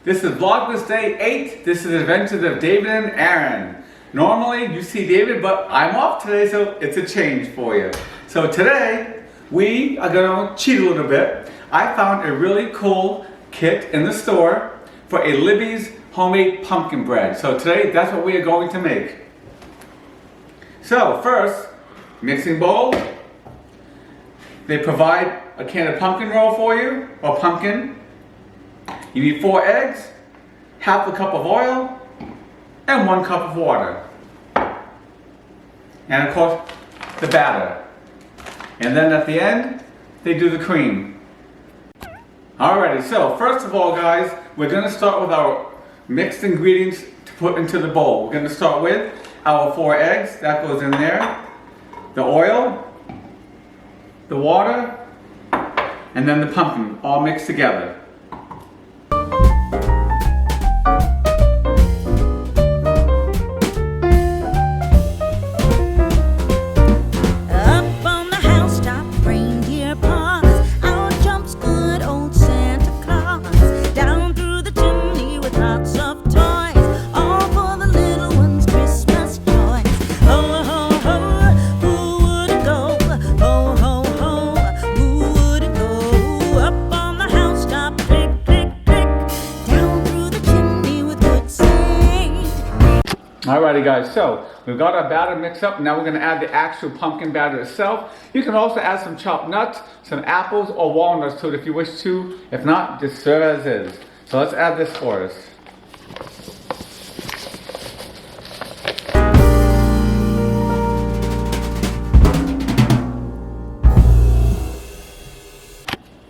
This is Vlogmas Day 8. This is Adventures of David and Aaron. Normally you see David, but I'm off today, so it's a change for you. So today we are going to cheat a little bit. I found a really cool kit in the store for a Libby's homemade pumpkin bread. So today that's what we are going to make. So first, mixing bowl. They provide a can of pumpkin roll for you, or pumpkin. You need 4 eggs, half a cup of oil, and 1 cup of water. And of course, the batter. And then at the end, they do the cream. Alrighty, so first of all guys, we're going to start with our mixed ingredients to put into the bowl. We're going to start with our 4 eggs, that goes in there, the oil, the water, and then the pumpkin, all mixed together. Alrighty guys, so we've got our batter mixed up. Now we're going to add the actual pumpkin batter itself. You can also add some chopped nuts, some apples or walnuts to it if you wish to. If not, just serve as is. So let's add this for us.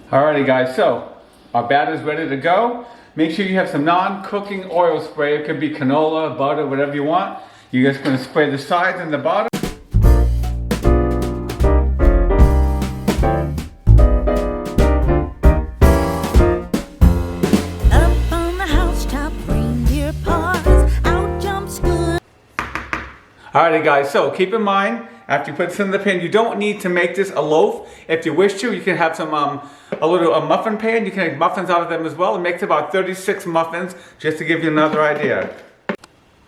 Alrighty guys, so our batter is ready to go. Make sure you have some non-cooking oil spray. It could be canola, butter, whatever you want. You're just going to spray the sides and the bottom. Up on the housetop, reindeer paws, out jumps good. Alrighty guys, so keep in mind, after you put this in the pan, you don't need to make this a loaf. If you wish to, you can have some a little muffin pan. You can make muffins out of them as well. It makes about 36 muffins, just to give you another idea.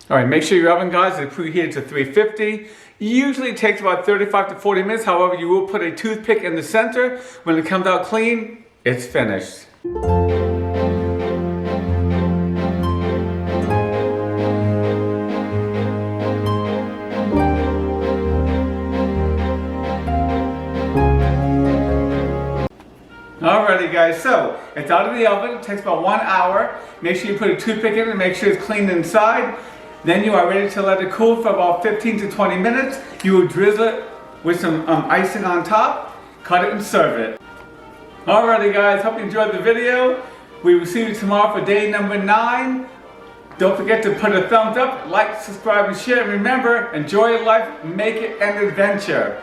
Alright, make sure your oven, guys, is preheated to 350. Usually it takes about 35 to 40 minutes. However, you will put a toothpick in the center. When it comes out clean, it's finished. Alrighty guys, so it's out of the oven. It takes about 1 hour. Make sure you put a toothpick in it and make sure it's clean inside. Then you are ready to let it cool for about 15 to 20 minutes. You will drizzle it with some icing on top, cut it and serve it. Alrighty guys, hope you enjoyed the video. We will see you tomorrow for day number 9. Don't forget to put a thumbs up, like, subscribe and share. Remember, enjoy your life, make it an adventure.